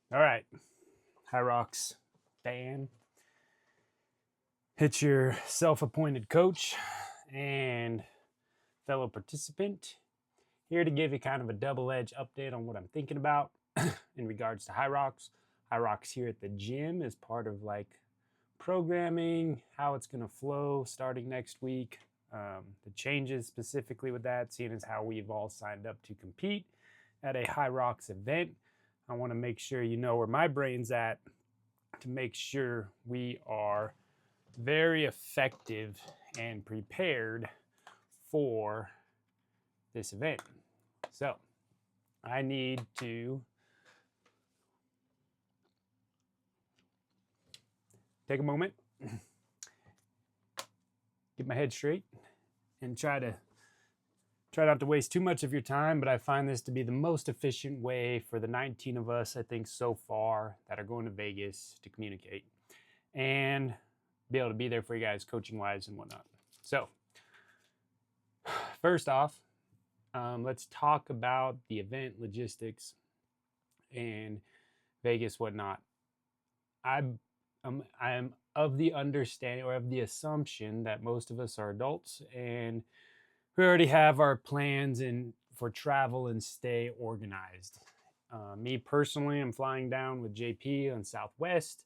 All right, HyROX fan. It's your self-appointed coach and fellow participant here to give you kind of a double-edged update on what I'm thinking about in regards to HyROX. HyROX here at the gym is part of like programming, how it's going to flow starting next week. The changes specifically with that, seeing as how we've all signed up to compete at a HyROX event. I want to make sure you know where my brain's at to make sure we are very effective and prepared for this event. So I need to take a moment, get my head straight, and try not to waste too much of your time, but I find this to be the most efficient way for the 19 of us, I think, so far that are going to Vegas to communicate and be able to be there for you guys coaching wise and whatnot. So first off, let's talk about the event logistics and Vegas whatnot. I'm of the understanding or of the assumption that most of us are adults and we already have our plans and for travel and stay organized. Me personally, I'm flying down with JP on Southwest.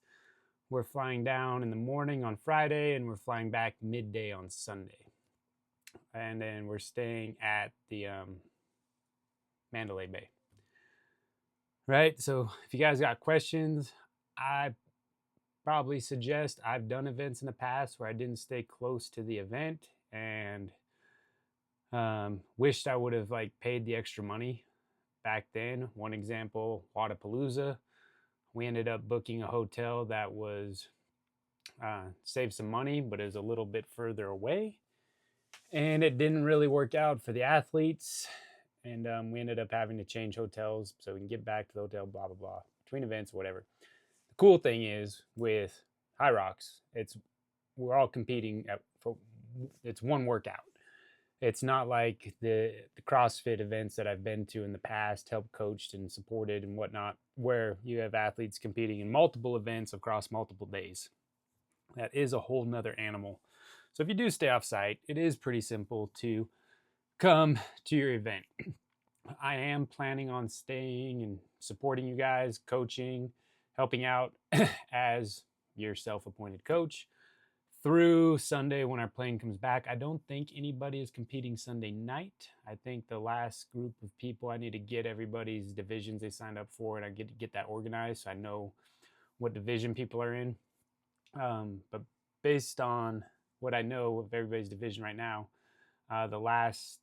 We're flying down in the morning on Friday and we're flying back midday on Sunday. And then we're staying at the Mandalay Bay. Right? So if you guys got questions, I probably suggest I've done events in the past where I didn't stay close to the event and wished I would have like paid the extra money back then. One example, Wadapalooza. We ended up booking a hotel that was saved some money, but is a little bit further away. And it didn't really work out for the athletes. And we ended up having to change hotels so we can get back to the hotel, blah, blah, blah, between events, whatever. The cool thing is with HyROX, we're all competing it's one workout. It's not like the CrossFit events that I've been to in the past, helped coached and supported and whatnot, where you have athletes competing in multiple events across multiple days. That is a whole nother animal. So if you do stay off site, it is pretty simple to come to your event. I am planning on staying and supporting you guys, coaching, helping out as your self-appointed coach through Sunday when our plane comes back. I don't think anybody is competing Sunday night. I think the last group of people, I need to get everybody's divisions they signed up for, and I get that organized so I know what division people are in. But based on what I know of everybody's division right now, the last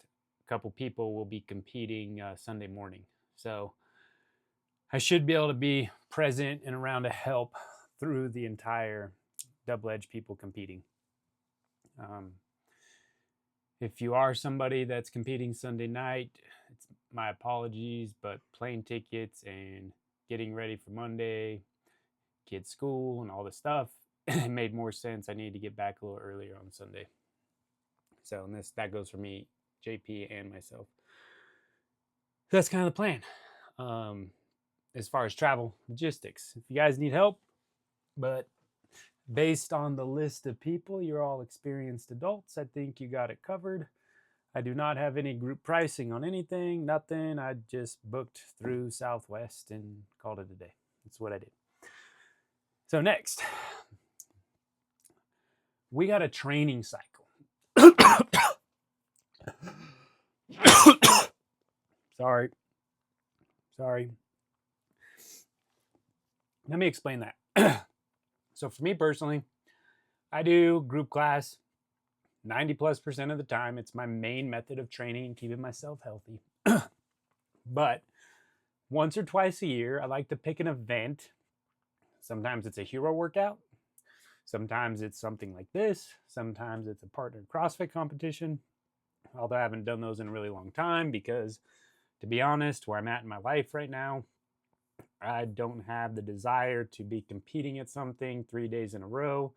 couple people will be competing Sunday morning. So I should be able to be present and around to help through the entire double-edged people competing. If you are somebody that's competing Sunday night, it's my apologies, but plane tickets and getting ready for Monday, kids' school and all this stuff, it made more sense. I need to get back a little earlier on Sunday. So that goes for me, JP, and myself. That's kind of the plan. As far as travel logistics, if you guys need help, but based on the list of people, you're all experienced adults. I think you got it covered. I do not have any group pricing on anything, nothing. I just booked through Southwest and called it a day. That's what I did. So next, we got a training cycle. Sorry. Let me explain that. So for me personally, I do group class 90+% of the time. It's my main method of training and keeping myself healthy. But once or twice a year, I like to pick an event. Sometimes it's a hero workout. Sometimes it's something like this. Sometimes it's a partner CrossFit competition. Although I haven't done those in a really long time because, to be honest, where I'm at in my life right now, I don't have the desire to be competing at something 3 days in a row.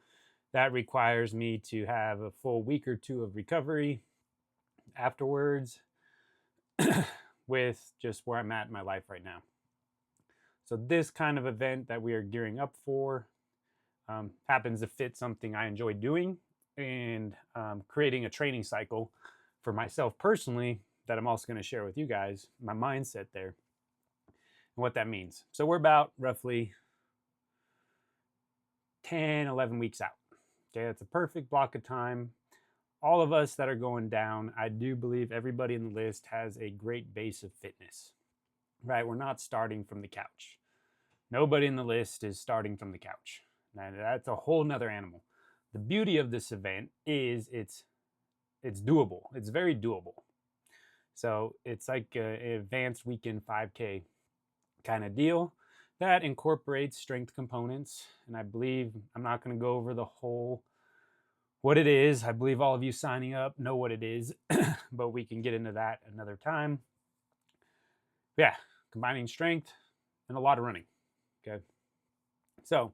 That requires me to have a full week or two of recovery afterwards with just where I'm at in my life right now. So this kind of event that we are gearing up for happens to fit something I enjoy doing, and creating a training cycle for myself personally that I'm also going to share with you guys, my mindset there and what that means. So we're about roughly 10, 11 weeks out. Okay, that's a perfect block of time. All of us that are going down, I do believe everybody in the list has a great base of fitness, right? We're not starting from the couch. Nobody in the list is starting from the couch. Now, that's a whole nother animal. The beauty of this event is it's doable. It's very doable. So it's like an advanced weekend 5K kind of deal that incorporates strength components. And I believe I'm not going to go over the whole what it is. I believe all of you signing up know what it is, but we can get into that another time. Yeah, combining strength and a lot of running. Okay. So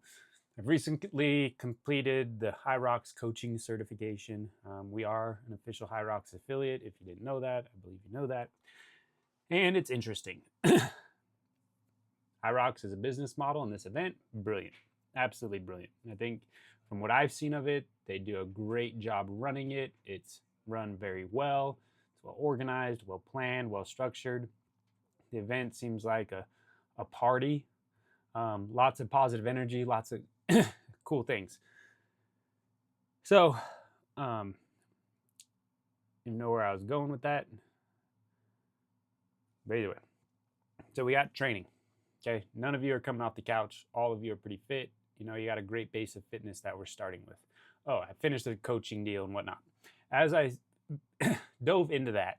I've recently completed the HyROX coaching certification. We are an official HyROX affiliate. If you didn't know that, I believe you know that. And it's interesting. HyROX is a business model in this event. Brilliant. Absolutely brilliant. I think from what I've seen of it, they do a great job running it. It's run very well. It's well organized, well planned, well structured. The event seems like a party. Lots of positive energy, lots of cool things. So, you know where I was going with that. But either way, so we got training. Okay, none of you are coming off the couch. All of you are pretty fit. You know, you got a great base of fitness that we're starting with. Oh, I finished the coaching deal and whatnot. As I dove into that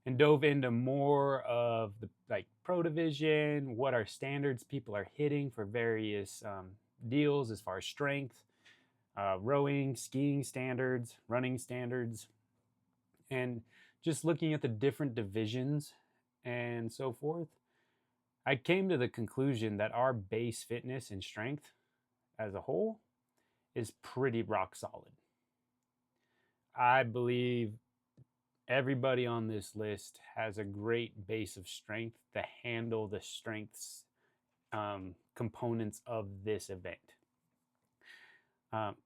and dove into more of the like pro division, what our standards people are hitting for various deals as far as strength, rowing, skiing standards, running standards, and just looking at the different divisions and so forth, I came to the conclusion that our base fitness and strength as a whole is pretty rock solid. I believe everybody on this list has a great base of strength to handle the strengths components of this event.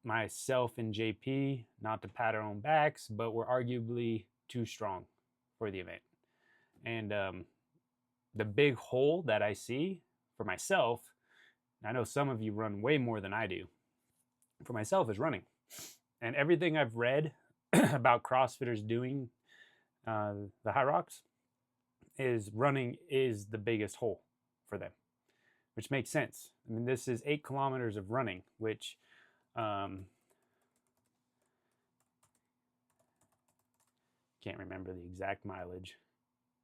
Myself and JP, not to pat our own backs, but we're arguably too strong for the event. And the big hole that I see for myself, I know some of you run way more than I do, for myself is running. And everything I've read about CrossFitters doing the HyROX is running is the biggest hole for them, which makes sense. I mean, this is 8 kilometers of running, which can't remember the exact mileage.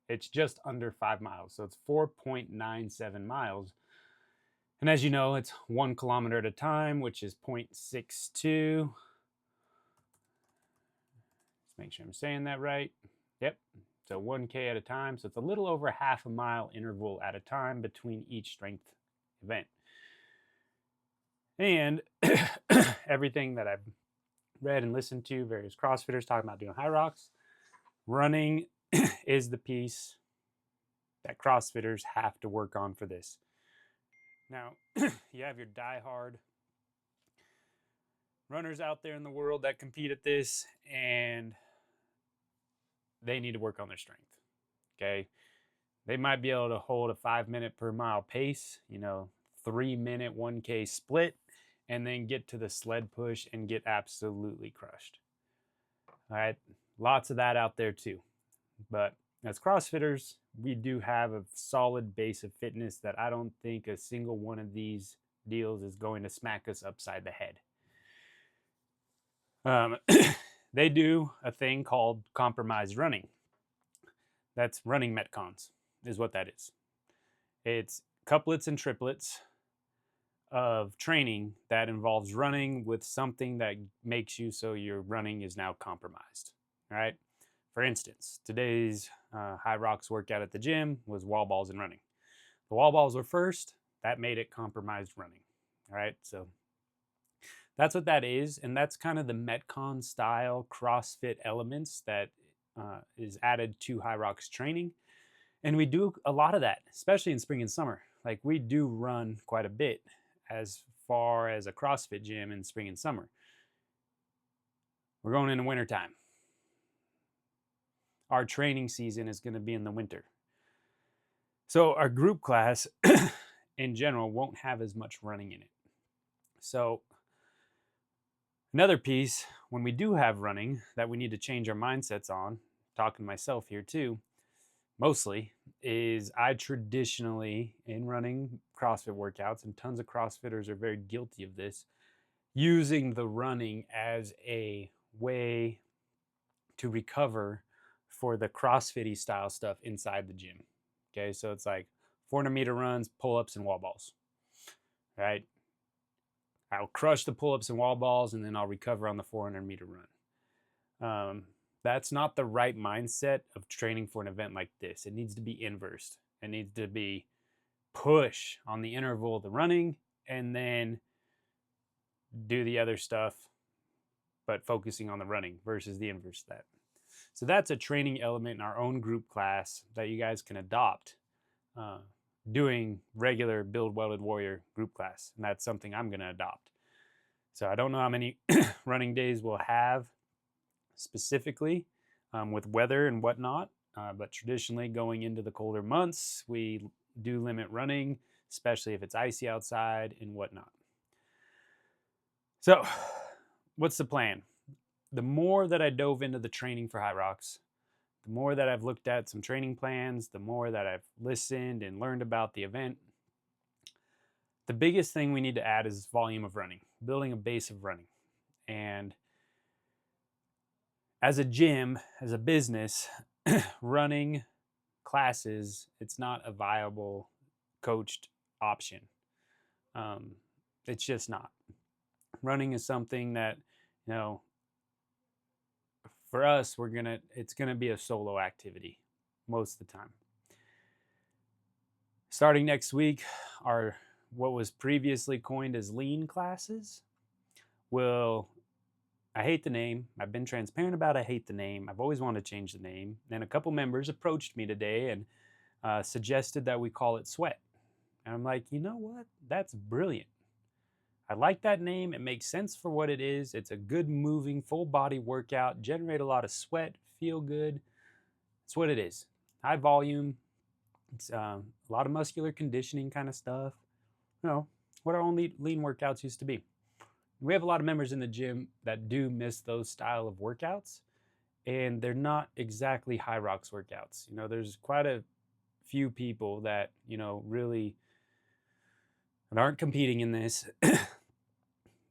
It's just under 5 miles, so it's 4.97 miles. And as you know, it's 1 kilometer at a time, which is 0.62. Let's make sure I'm saying that right. Yep, so 1K at a time. So it's a little over half a mile interval at a time between each strength event. And everything that I've read and listened to, various CrossFitters talking about doing HyROX, running is the piece that CrossFitters have to work on for this. Now, you have your diehard runners out there in the world that compete at this, and they need to work on their strength. Okay, they might be able to hold a 5-minute per mile pace, 3-minute 1K split, and then get to the sled push and get absolutely crushed. All right, lots of that out there too. But as CrossFitters, we do have a solid base of fitness that I don't think a single one of these deals is going to smack us upside the head. They do a thing called compromised running. That's running metcons, is what that is. It's couplets and triplets of training that involves running with something that makes you so your running is now compromised. All right. For instance, today's HyROX workout at the gym was wall balls and running. The wall balls were first. That made it compromised running. All right. So that's what that is. And that's kind of the Metcon style CrossFit elements that is added to HyROX training. And we do a lot of that, especially in spring and summer. like we do run quite a bit as far as a CrossFit gym in spring and summer. We're going into wintertime. Our training season is going to be in the winter. So our group class in general won't have as much running in it. So another piece, when we do have running that we need to change our mindsets on, talking to myself here too, mostly, is I traditionally, in running CrossFit workouts, and tons of CrossFitters are very guilty of this, using the running as a way to recover for the CrossFit-y style stuff inside the gym. Okay, so it's like 400-meter runs, pull-ups, and wall balls, right? I'll crush the pull-ups and wall balls, and then I'll recover on the 400-meter run. That's not the right mindset of training for an event like this. It needs to be inversed. It needs to be push on the interval of the running, and then do the other stuff, but focusing on the running versus the inverse of that. So that's a training element in our own group class that you guys can adopt doing regular Build Welded Warrior group class. And that's something I'm going to adopt. So I don't know how many running days we'll have specifically with weather and whatnot. But traditionally going into the colder months, we do limit running, especially if it's icy outside and whatnot. So what's the plan? The more that I dove into the training for HyROX, the more that I've looked at some training plans, the more that I've listened and learned about the event, the biggest thing we need to add is volume of running, building a base of running. And as a gym, as a business, running classes, it's not a viable coached option. It's just not. Running is something that, you know, for us, it's gonna be a solo activity most of the time. Starting next week, our what was previously coined as lean classes I hate the name. I've been transparent about I hate the name. I've always wanted to change the name. And a couple members approached me today and suggested that we call it Sweat. And I'm like, you know what? That's brilliant. I like that name. It makes sense for what it is. It's a good moving, full body workout, generate a lot of sweat, feel good. That's what it is. High volume. It's a lot of muscular conditioning kind of stuff. You know, what our own lean workouts used to be. We have a lot of members in the gym that do miss those style of workouts, and they're not exactly HyROX workouts. You know, there's quite a few people that, you know, really that aren't competing in this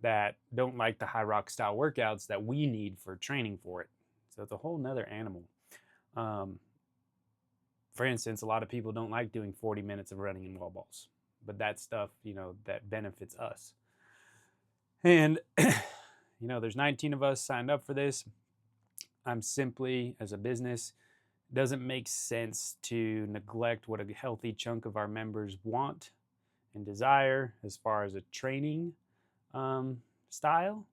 that don't like the HyROX style workouts that we need for training for it. So it's a whole nother animal. For instance, a lot of people don't like doing 40 minutes of running in wall balls, but that stuff, you know, that benefits us. And, you know, there's 19 of us signed up for this. I'm simply, as a business, it doesn't make sense to neglect what a healthy chunk of our members want and desire as far as a training style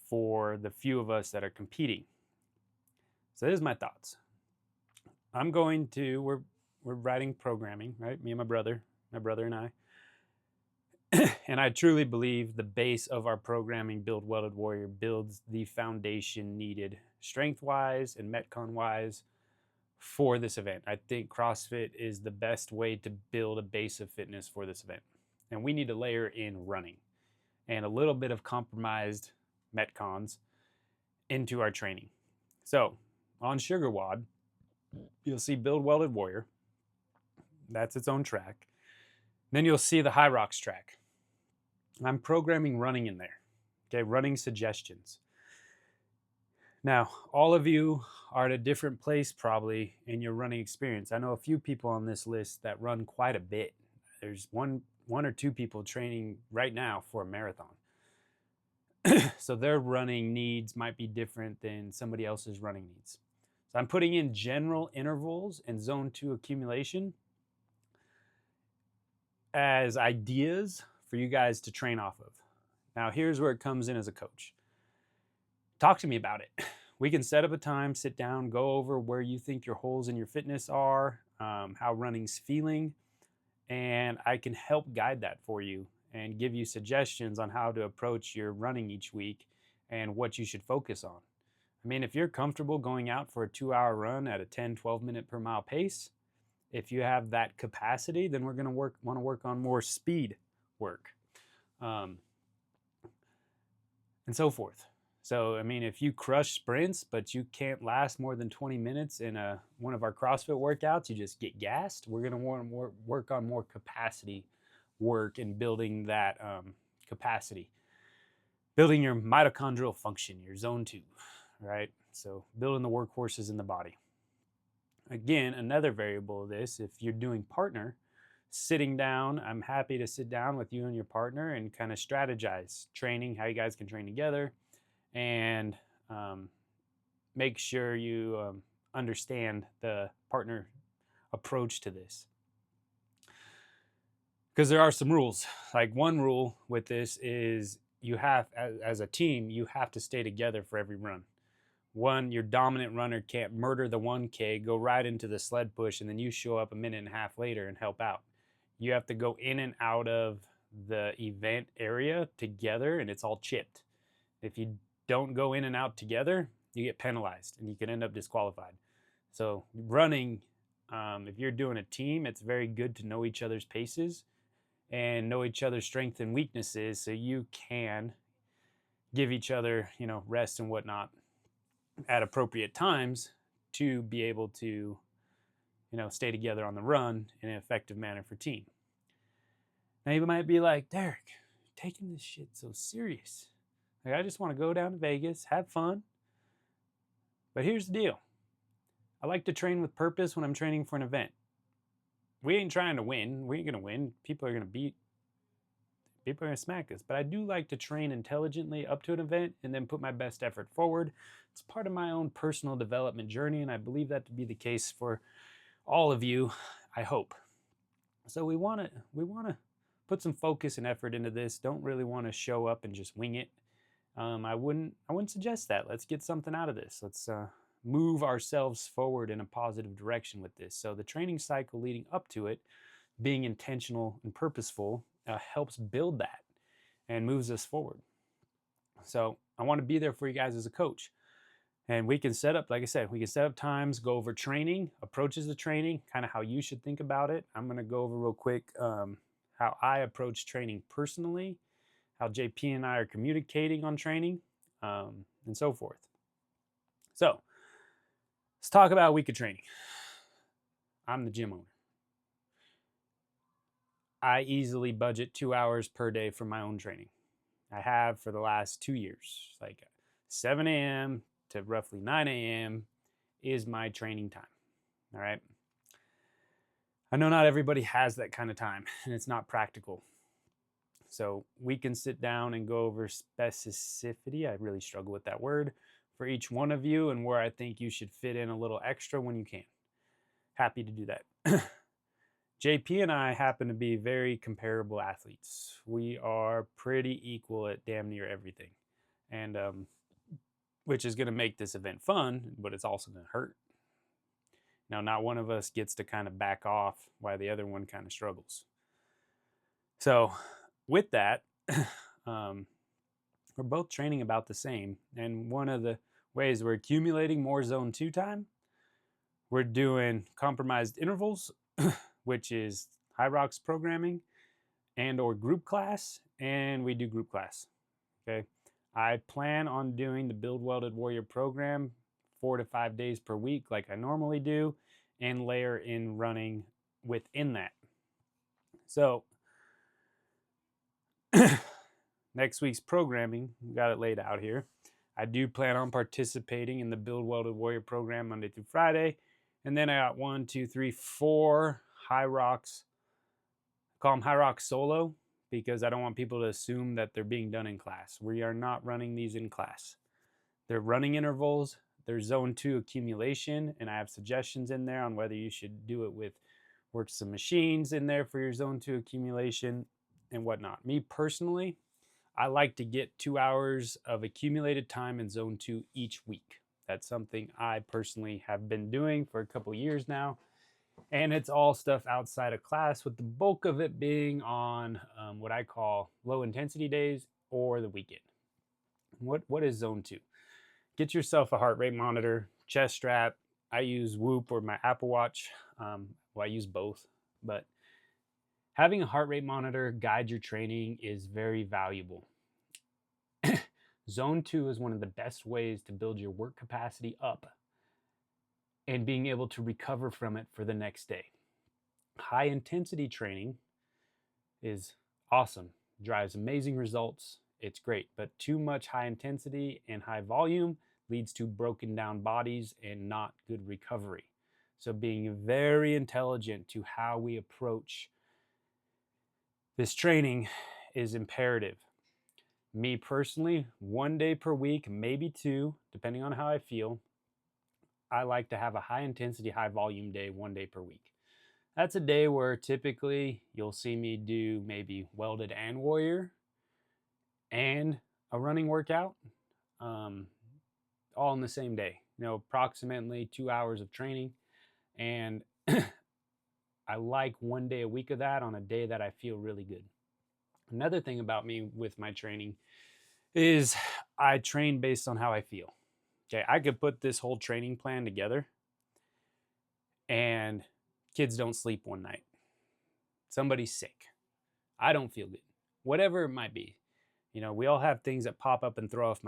for the few of us that are competing. So here's my thoughts. We're writing programming, right? Me and my brother and I. And I truly believe the base of our programming, Build Welded Warrior, builds the foundation needed strength-wise and Metcon-wise for this event. I think CrossFit is the best way to build a base of fitness for this event. And we need to layer in running and a little bit of compromised Metcons into our training. So on Sugar WOD, you'll see Build Welded Warrior. That's its own track. Then you'll see the HyROX track. I'm programming running in there. Okay, running suggestions. Now, all of you are at a different place probably in your running experience. I know a few people on this list that run quite a bit. There's one or two people training right now for a marathon. So their running needs might be different than somebody else's running needs. So I'm putting in general intervals and zone 2 accumulation as ideas for you guys to train off of. Now, here's where it comes in as a coach. Talk to me about it. We can set up a time, sit down, go over where you think your holes in your fitness are, how running's feeling. and I can help guide that for you and give you suggestions on how to approach your running each week and what you should focus on. I mean, if you're comfortable going out for a 2-hour run at a 10, 12 minute per mile pace, if you have that capacity, then we're going to want to work on more speed work, um, and so forth. So, I mean, if you crush sprints, but you can't last more than 20 minutes in one of our CrossFit workouts, you just get gassed. We're going to want to work on more capacity work and building that capacity, building your mitochondrial function, your zone 2, right? So building the workhorses in the body. Again, another variable of this, if you're doing partner, sitting down, I'm happy to sit down with you and your partner and kind of strategize training, how you guys can train together, and make sure you understand the partner approach to this. Because there are some rules. Like one rule with this is you have, as a team, you have to stay together for every run. One, your dominant runner can't murder the 1K, go right into the sled push, and then you show up a minute and a half later and help out. You have to go in and out of the event area together, and it's all chipped. If you don't go in and out together, you get penalized, and you can end up disqualified. So running, if you're doing a team, it's very good to know each other's paces and know each other's strengths and weaknesses so you can give each other, rest and whatnot at appropriate times to be able to, stay together on the run in an effective manner for team. Now you might be like, Derek, you're taking this shit so serious. Like, I just want to go down to Vegas, have fun. But here's the deal. I like to train with purpose when I'm training for an event. We ain't trying to win. We ain't going to win. People are going to beat. People are going to smack us. But I do like to train intelligently up to an event and then put my best effort forward. It's part of my own personal development journey, and I believe that to be the case for all of you, I hope. So we want to put some focus and effort into this. Don't really want to show up and just wing it. I wouldn't suggest that. Let's get something out of this. Let's move ourselves forward in a positive direction with this. So the training cycle leading up to it, being intentional and purposeful, helps build that and moves us forward. So I want to be there for you guys as a coach. And we can set up, like I said, we can set up times, go over training, approaches to training, kind of how you should think about it. I'm going to go over real quick how I approach training personally, how JP and I are communicating on training, and so forth. So let's talk about a week of training. I'm the gym owner. I easily budget 2 hours per day for my own training. I have for the last 2 years. Like 7 a.m. to roughly 9 a.m. is my training time. All right. I know not everybody has that kind of time, and it's not practical. So we can sit down and go over specificity. I really struggle with that word for each one of you and where I think you should fit in a little extra when you can. Happy to do that. JP and I happen to be very comparable athletes. We are pretty equal at damn near everything. And which is going to make this event fun, but it's also going to hurt. Now, not one of us gets to kind of back off while the other one kind of struggles. So with that, we're both training about the same. And one of the ways we're accumulating more zone 2 time, we're doing compromised intervals, which is HyROX programming and or group class, and we do group class. Okay. I plan on doing the Build Welded Warrior program 4 to 5 days per week like I normally do, and layer in running within that. So next week's programming, got it laid out here. I do plan on participating in the Build Welded Warrior program Monday through Friday. And then I got 4 HyROX. Call them HyROX solo because I don't want people to assume that they're being done in class. We are not running these in class. They're running intervals. They're zone 2 accumulation, and I have suggestions in there on whether you should do it with work some machines in there for your zone 2 accumulation and whatnot. Me personally, I like to get 2 hours of accumulated time in zone 2 each week. That's something I personally have been doing for a couple years now, And it's all stuff outside of class, with the bulk of it being on what I call low intensity days or the weekend. What is zone two? Get yourself a heart rate monitor, chest strap. I use Whoop or my Apple Watch. Well, I use both, but having a heart rate monitor guide your training is very valuable. Zone two is one of the best ways to build your work capacity up and being able to recover from it for the next day. High intensity training is awesome, drives amazing results. It's great, but too much high intensity and high volume leads to broken down bodies and not good recovery. So, being very intelligent to how we approach this training is imperative. Me personally, 1 day per week, maybe two, depending on how I feel. I like to have a high intensity, high volume day 1 day per week. That's a day where typically you'll see me do maybe welded and warrior and a running workout, all in the same day. Approximately 2 hours of training. And I like 1 day a week of that on a day that I feel really good. Another thing about me with my training is I train based on how I feel. Okay, I could put this whole training plan together and kids don't sleep one night. Somebody's sick. I don't feel good. Whatever it might be. We all have things that pop up and throw off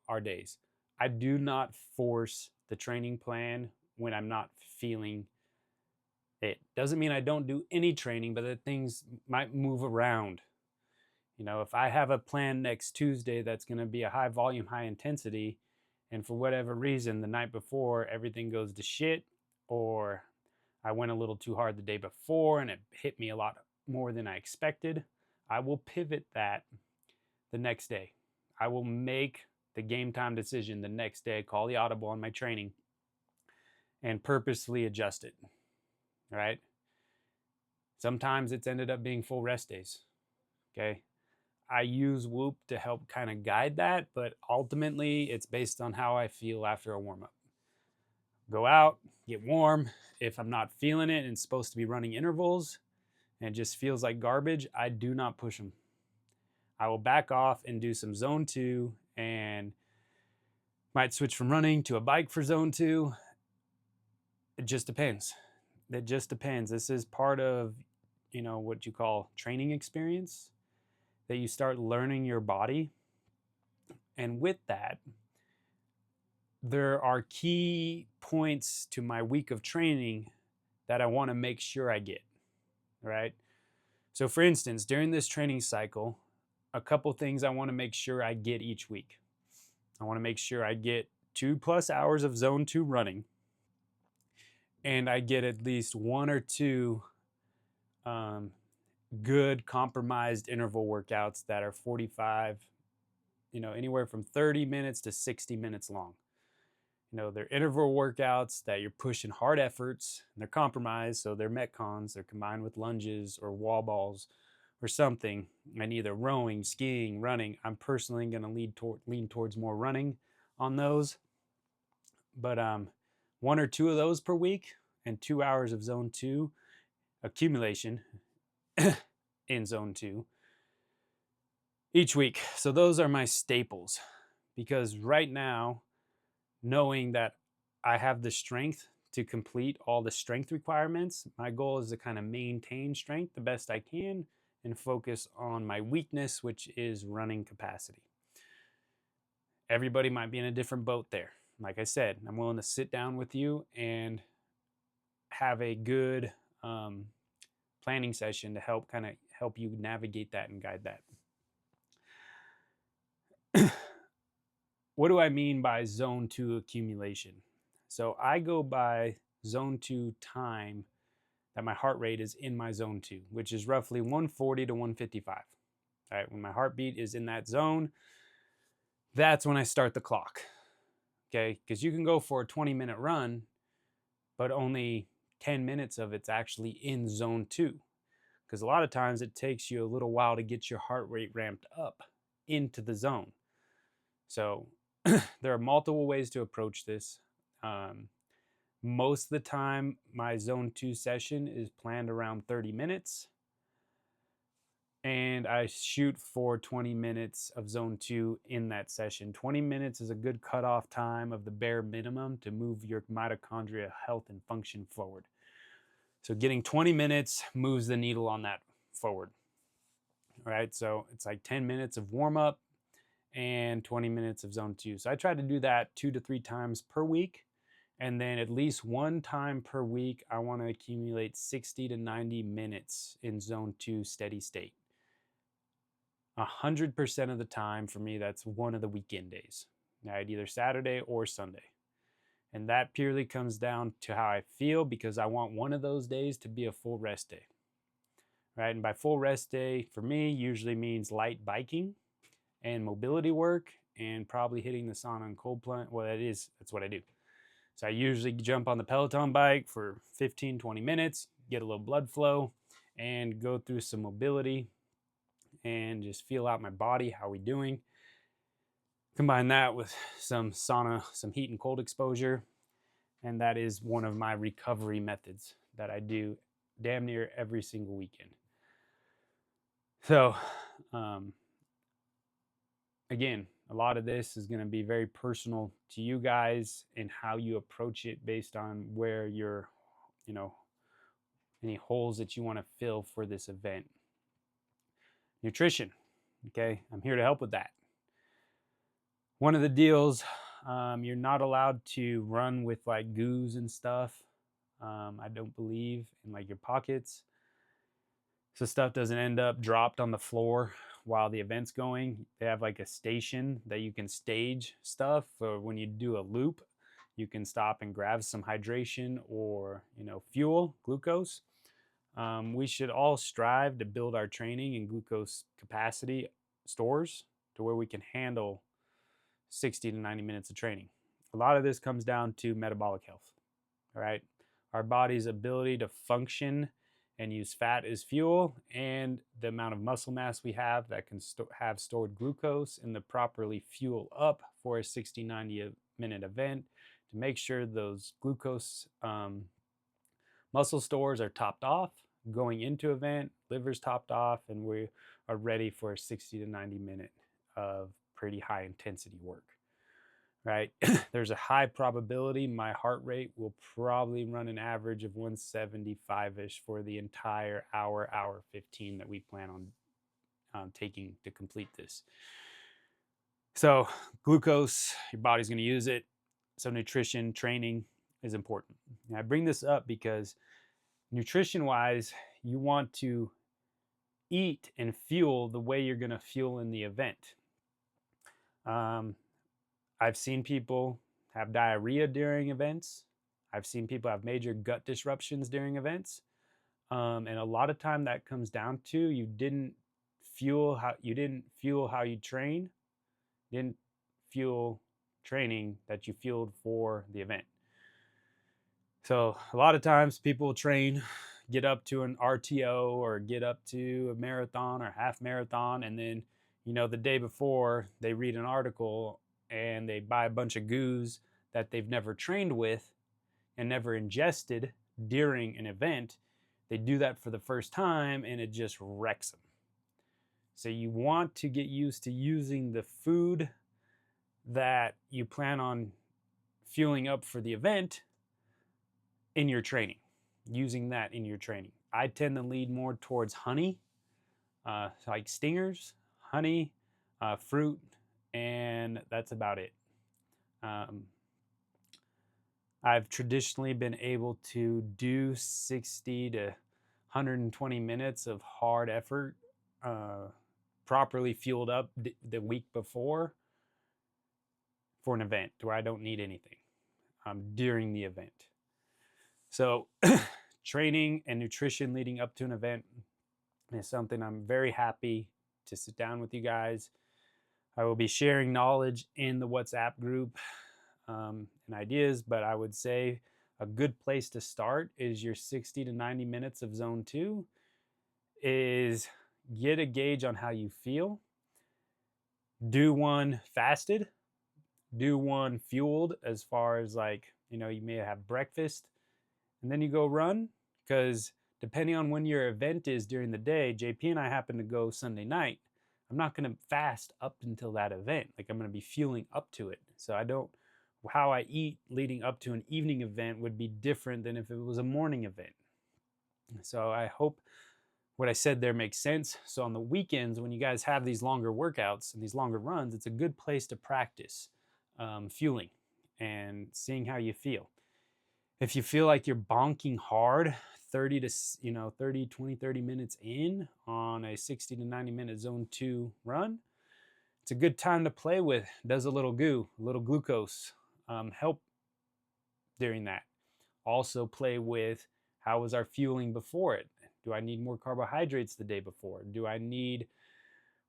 our days. I do not force the training plan when I'm not feeling it. Doesn't mean I don't do any training, but that things might move around. If I have a plan next Tuesday that's going to be a high volume, high intensity, and for whatever reason the night before everything goes to shit, or I went a little too hard the day before and it hit me a lot more than I expected, I will pivot that the next day. I will make the game time decision the next day, call the audible on my training, and purposely adjust it. Right? Sometimes it's ended up being full rest days. Okay. I use Whoop to help kind of guide that, but ultimately it's based on how I feel after a warm up. Go out, get warm. If I'm not feeling it and it's supposed to be running intervals and it just feels like garbage, I do not push them. I will back off and do some zone two and might switch from running to a bike for zone two. It just depends. It just depends. This is part of, what you call training experience, that you start learning your body. And with that, there are key points to my week of training that I want to make sure I get, right? So for instance, during this training cycle, a couple things I want to make sure I get each week. I want to make sure I get 2+ hours of zone two running, and I get at least 1 or 2 good compromised interval workouts that are 45, anywhere from 30 minutes to 60 minutes long. They're interval workouts that you're pushing hard efforts, and they're compromised, so they're metcons, they're combined with lunges or wall balls or something, and either rowing, skiing, running. I'm personally going to lean towards more running on those, but 1 or 2 of those per week and 2 hours of zone two accumulation in zone two each week. So those are my staples, because right now, knowing that I have the strength to complete all the strength requirements, my goal is to kind of maintain strength the best I can and focus on my weakness, which is running capacity. Everybody might be in a different boat there. Like I said, I'm willing to sit down with you and have a good planning session to help you navigate that and guide that. What do I mean by zone two accumulation? So I go by zone two time that my heart rate is in my zone two, which is roughly 140 to 155. All right, when my heartbeat is in that zone, that's when I start the clock. Okay, because you can go for a 20-minute run, but only 10 minutes of it's actually in zone two. Because a lot of times it takes you a little while to get your heart rate ramped up into the zone. So there are multiple ways to approach this. Most of the time, my zone 2 session is planned around 30 minutes, and I shoot for 20 minutes of zone 2 in that session. 20 minutes is a good cutoff time of the bare minimum to move your mitochondria health and function forward. So getting 20 minutes moves the needle on that forward. All right, so it's like 10 minutes of warm up and 20 minutes of zone 2. So I try to do that 2 to 3 times per week. And then at least one time per week, I want to accumulate 60 to 90 minutes in zone 2 steady state. 100% of the time for me, that's one of the weekend days, right? Either Saturday or Sunday. And that purely comes down to how I feel, because I want one of those days to be a full rest day, right? And by full rest day, for me, usually means light biking and mobility work and probably hitting the sauna and cold plunge. Well, that's what I do. So I usually jump on the Peloton bike for 15, 20 minutes, get a little blood flow, and go through some mobility and just feel out my body. How we doing? Combine that with some sauna, some heat and cold exposure, and that is one of my recovery methods that I do damn near every single weekend. So, again, a lot of this is going to be very personal to you guys and how you approach it based on where you're, any holes that you want to fill for this event. Nutrition. Okay, I'm here to help with that. One of the deals, you're not allowed to run with like goos and stuff. I don't believe in like your pockets, so stuff doesn't end up dropped on the floor while the event's going. They have like a station that you can stage stuff for when you do a loop. You can stop and grab some hydration or fuel, glucose. We should all strive to build our training and glucose capacity stores to where we can handle 60 to 90 minutes of training. A lot of this comes down to metabolic health. All right, our body's ability to function and use fat as fuel, and the amount of muscle mass we have that can have stored glucose and to properly fuel up for a 60, 90 minute event to make sure those glucose muscle stores are topped off going into event, liver's topped off, and we are ready for a 60 to 90 minute of pretty high intensity work, right? There's a high probability my heart rate will probably run an average of 175-ish for the entire hour 15 that we plan on taking to complete this. So glucose, your body's going to use it. So nutrition, training is important. And I bring this up because nutrition wise, you want to eat and fuel the way you're going to fuel in the event. I've seen people have diarrhea during events. I've seen people have major gut disruptions during events. And a lot of time that comes down to you didn't fuel how you train, didn't fuel training that you fueled for the event. So a lot of times people will train, get up to an RTO or get up to a marathon or half marathon, and then the day before they read an article and they buy a bunch of goos that they've never trained with and never ingested during an event. They do that for the first time and it just wrecks them. So you want to get used to using the food that you plan on fueling up for the event in your training, using that in your training. I tend to lead more towards honey, like stingers, honey, fruit, and that's about it. I've traditionally been able to do 60 to 120 minutes of hard effort, properly fueled up the week before for an event where I don't need anything during the event. So training and nutrition leading up to an event is something I'm very happy to sit down with you guys. I will be sharing knowledge in the WhatsApp group and ideas, but I would say a good place to start is your 60 to 90 minutes of zone 2 is get a gauge on how you feel. Do one fasted, do one fueled, as far as like, you may have breakfast and then you go run, because depending on when your event is during the day, JP and I happen to go Sunday night. I'm not going to fast up until that event. Like, I'm going to be fueling up to it. So I don't, how I eat leading up to an evening event would be different than if it was a morning event. So I hope what I said there makes sense. So on the weekends, when you guys have these longer workouts and these longer runs, it's a good place to practice fueling and seeing how you feel. If you feel like you're bonking hard 30 to 30 minutes in on a 60 to 90 minute zone 2 run, it's a good time to play with. Does a little glucose help during that. Also play with, how was our fueling before it? Do I need more carbohydrates the day before? Do I need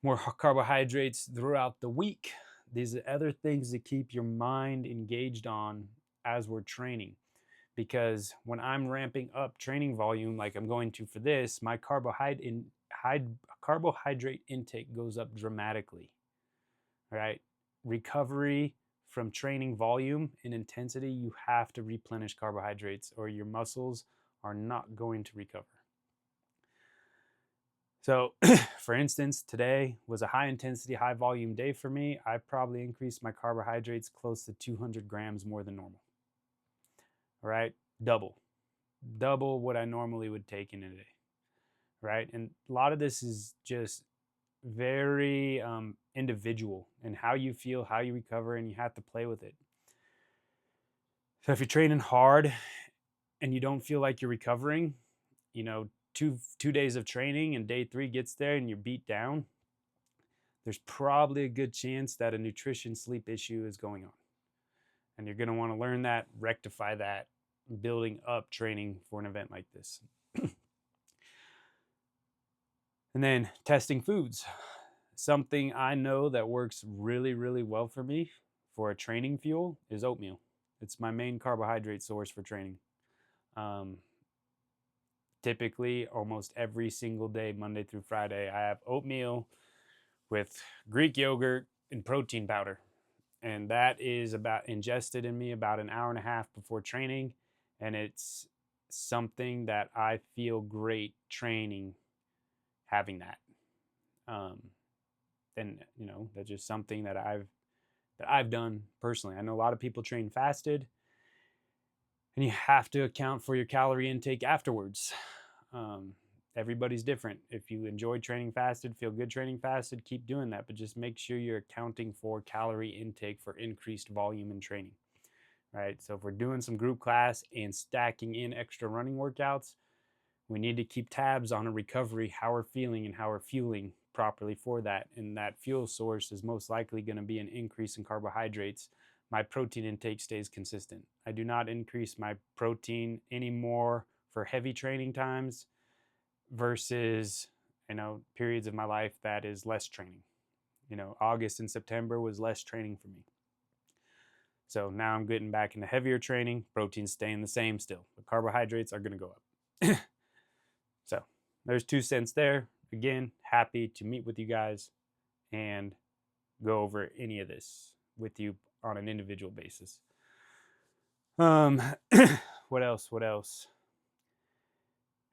more carbohydrates throughout the week? These are other things to keep your mind engaged on as we're training. Because when I'm ramping up training volume like I'm going to for this, my carbohydrate intake goes up dramatically. Right? Recovery from training volume and intensity, you have to replenish carbohydrates or your muscles are not going to recover. So, for instance, today was a high intensity, high volume day for me. I probably increased my carbohydrates close to 200 grams more than normal. All right? Double what I normally would take in a day. Right? And a lot of this is just very individual and how you feel, how you recover, and you have to play with it. So if you're training hard and you don't feel like you're recovering, two days of training and day 3 gets there and you're beat down, there's probably a good chance that a nutrition sleep issue is going on. And you're going to want to learn that, rectify that, building up training for an event like this. And then testing foods. Something I know that works really, really well for me for a training fuel is oatmeal. It's my main carbohydrate source for training. Typically, almost every single day, Monday through Friday, I have oatmeal with Greek yogurt and protein powder. And that is ingested in me about an hour and a half before training. And it's something that I feel great training having that. And that's just something that I've done personally. I know a lot of people train fasted, and you have to account for your calorie intake afterwards. Everybody's different. If you enjoy training fasted, feel good training fasted, keep doing that, but just make sure you're accounting for calorie intake for increased volume in training. Right? So if we're doing some group class and stacking in extra running workouts, we need to keep tabs on a recovery, how we're feeling and how we're fueling properly for that. And that fuel source is most likely going to be an increase in carbohydrates. My protein intake stays consistent. I do not increase my protein anymore for heavy training times versus, periods of my life that is less training. August and September was less training for me. So now I'm getting back into heavier training. Protein's staying the same still, but carbohydrates are going to go up. So there's 2 cents there. Again, happy to meet with you guys and go over any of this with you on an individual basis. What else?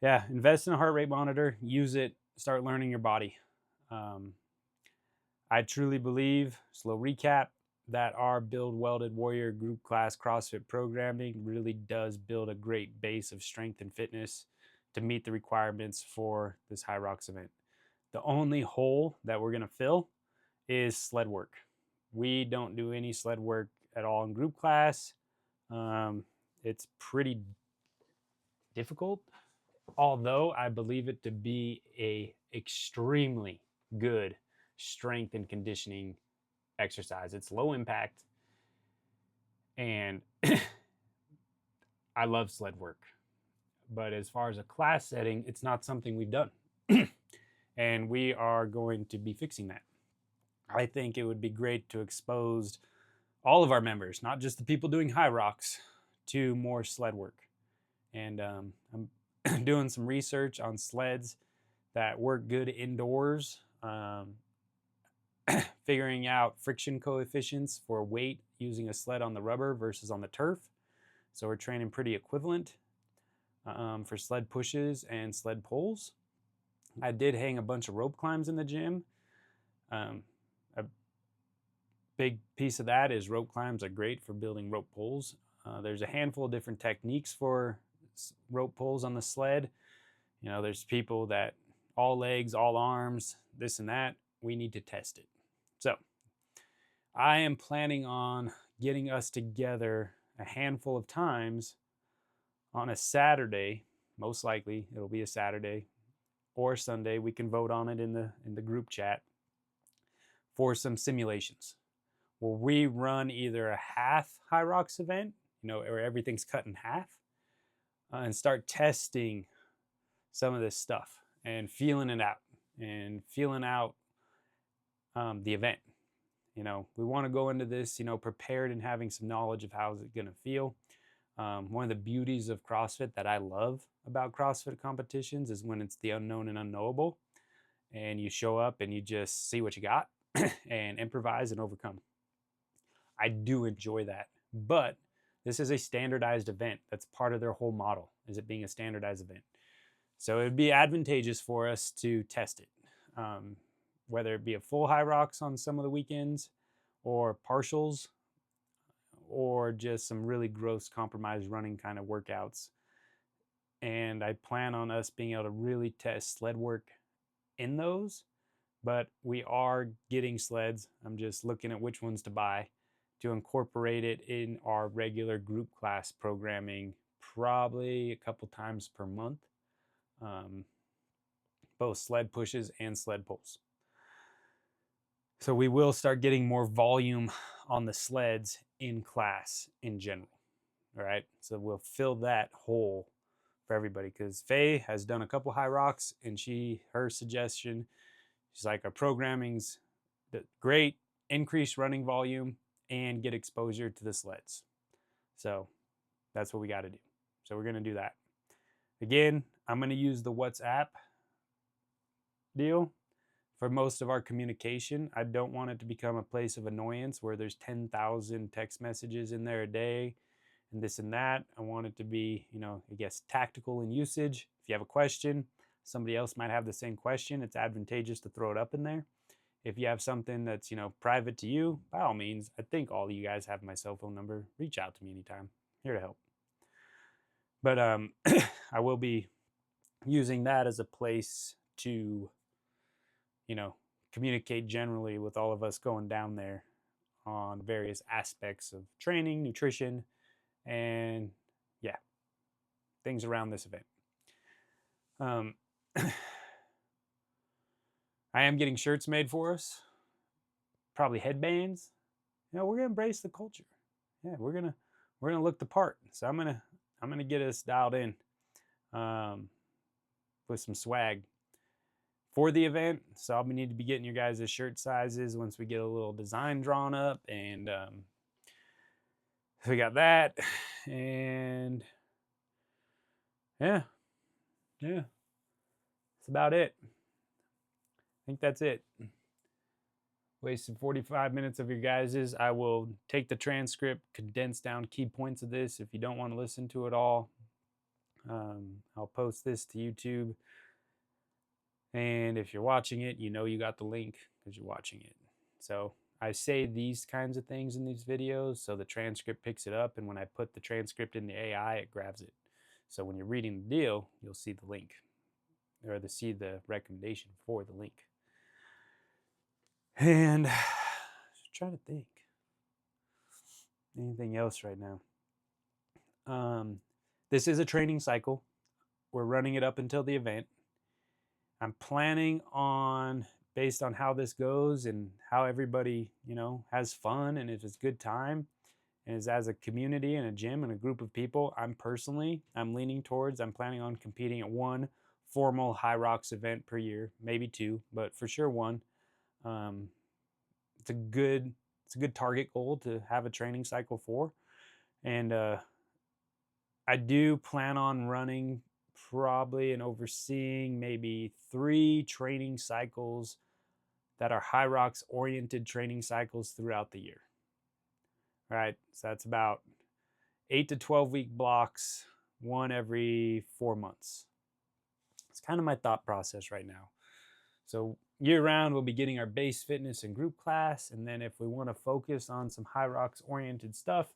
Yeah, invest in a heart rate monitor. Use it. Start learning your body. I truly believe, slow recap, that our Build Welded Warrior group class CrossFit programming really does build a great base of strength and fitness to meet the requirements for this HyROX event. The only hole that we're going to fill is sled work. We don't do any sled work at all in group class. It's pretty difficult, although I believe it to be a extremely good strength and conditioning exercise. It's low impact, and I love sled work. But as far as a class setting, it's not something we've done. And we are going to be fixing that. I think it would be great to expose all of our members, not just the people doing HyROX, to more sled work. And I'm doing some research on sleds that work good indoors. figuring out friction coefficients for weight using a sled on the rubber versus on the turf. So we're training pretty equivalent for sled pushes and sled pulls. I did hang a bunch of rope climbs in the gym. A big piece of that is rope climbs are great for building rope pulls. There's a handful of different techniques for rope pulls on the sled. You know, there's people that all legs, all arms, this and that. We need to test it. So I am planning on getting us together a handful of times on a Saturday. Most likely it'll be a Saturday or Sunday. We can vote on it in the group chat for some simulations where we run either a half HyROX event, you know, where everything's cut in half, and start testing some of this stuff and feeling it out and feeling out the event. You know, we want to go into this, you know, prepared and having some knowledge of how is it going to feel. One of the beauties of CrossFit that I love about CrossFit competitions is when it's the unknown and unknowable, and you show up and you just see what you got and improvise and overcome. I do enjoy that, but this is a standardized event. That's part of their whole model, is it being a standardized event. So it would be advantageous for us to test it, whether it be a full HyROX on some of the weekends or partials, or just some really gross compromised running kind of workouts. And I plan on us being able to really test sled work in those, but we are getting sleds. I'm just looking at which ones to buy to incorporate it in our regular group class programming, probably a couple times per month, both sled pushes and sled pulls. So we will start getting more volume on the sleds in class in general. All right, so we'll fill that hole for everybody, because Faye has done a couple HyROX, and her suggestion, she's like, our programming's great, increase running volume and get exposure to the sleds. So that's what we got to do. So we're going to do that. Again, I'm going to use the WhatsApp deal for most of our communication. I don't want it to become a place of annoyance where there's 10,000 text messages in there a day and this and that. I want it to be, you know, I guess, tactical in usage. If you have a question, somebody else might have the same question. It's advantageous to throw it up in there. If you have something that's, you know, private to you, by all means, I think all of you guys have my cell phone number. Reach out to me anytime. Here to help. But I will be using that as a place to, you know, communicate generally with all of us going down there on various aspects of training, nutrition, and yeah, things around this event. I am getting shirts made for us, probably headbands. You know, we're gonna embrace the culture. Yeah, we're gonna look the part. So I'm gonna get us dialed in with some swag for the event. So I'll need to be getting your guys' shirt sizes once we get a little design drawn up, and so we got that, and yeah, that's about it. I think that's it. Wasted 45 minutes of your guys's. I will take the transcript, condense down key points of this. If you don't want to listen to it all, I'll post this to YouTube. And if you're watching it, you know you got the link because you're watching it. So I say these kinds of things in these videos so the transcript picks it up, and when I put the transcript in the AI, it grabs it. So when you're reading the deal, you'll see the link, or see the recommendation for the link. And just trying to think anything else right now. This is a training cycle. We're running it up until the event. I'm planning on, based on how this goes and how everybody, you know, has fun, and if it's a good time, and is as a community and a gym and a group of people, I'm leaning towards, I'm planning on competing at one formal HyROX event per year, maybe two, but for sure one. It's a good target goal to have a training cycle for, and I do plan on running probably and overseeing maybe 3 training cycles that are HyROX oriented training cycles throughout the year. All right, so that's about 8 to 12 week blocks, one every 4 months. It's kind of my thought process right now. So year round, we'll be getting our base fitness and group class. And then if we want to focus on some HyROX oriented stuff,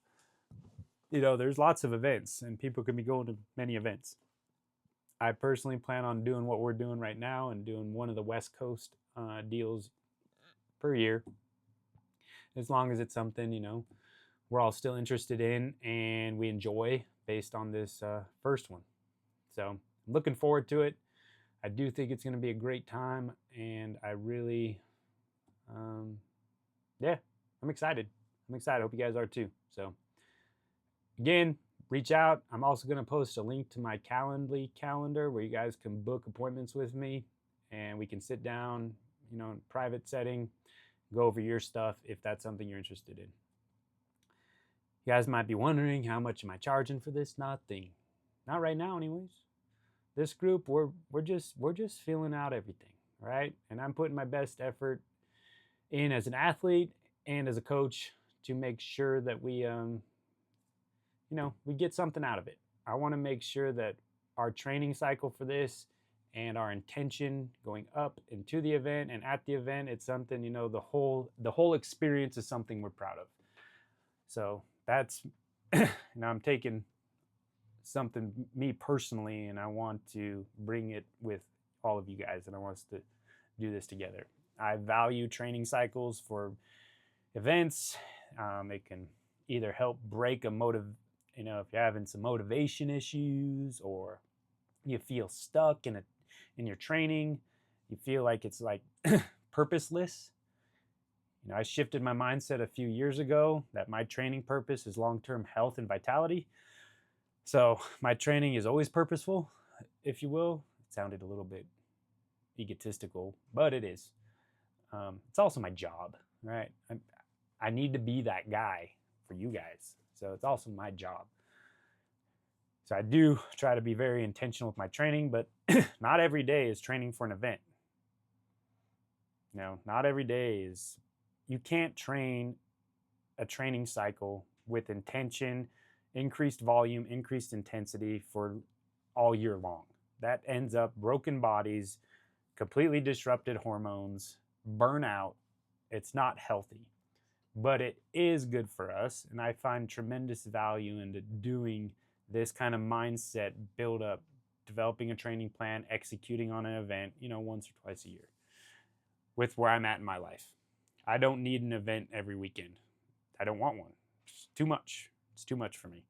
there's lots of events and people can be going to many events. I personally plan on doing what we're doing right now and doing one of the West Coast deals per year, as long as it's something, we're all still interested in and we enjoy based on this first one. So I'm looking forward to it. I do think it's going to be a great time, and I really, I'm excited. I hope you guys are too. So again, reach out. I'm also going to post a link to my Calendly calendar where you guys can book appointments with me and we can sit down, in a private setting, go over your stuff if that's something you're interested in. You guys might be wondering, how much am I charging for this? Nothing. Not right now anyways. This group, we're just feeling out everything, right? And I'm putting my best effort in as an athlete and as a coach to make sure that we we get something out of it. I want to make sure that our training cycle for this and our intention going up into the event and at the event, it's something, the whole experience is something we're proud of. So that's, I'm taking something me personally, and I want to bring it with all of you guys, and I want us to do this together. I value training cycles for events. It can either help break if you're having some motivation issues, or you feel stuck in your training, you feel like it's like purposeless. I shifted my mindset a few years ago that my training purpose is long-term health and vitality. So my training is always purposeful, if you will. It sounded a little bit egotistical, but it is. It's also my job, right? I need to be that guy for you guys. So it's also my job. So I do try to be very intentional with my training, but not every day is training for an event. Not every day is, you can't train a training cycle with intention, increased volume, increased intensity for all year long. That ends up broken bodies, completely disrupted hormones, burnout. It's not healthy, but it is good for us. And I find tremendous value into doing this kind of mindset build up, developing a training plan, executing on an event, once or twice a year with where I'm at in my life. I don't need an event every weekend. I don't want one. It's too much. It's too much for me.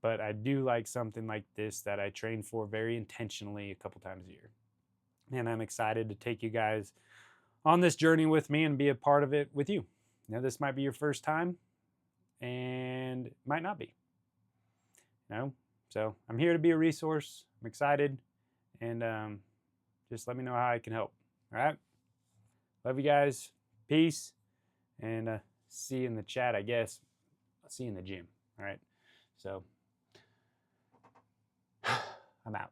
But I do like something like this that I train for very intentionally a couple times a year. And I'm excited to take you guys on this journey with me and be a part of it with you. This might be your first time and it might not be. So I'm here to be a resource. I'm excited. And just let me know how I can help. All right? Love you guys. Peace. And see you in the chat, I guess. I'll see you in the gym. All right? So I'm out.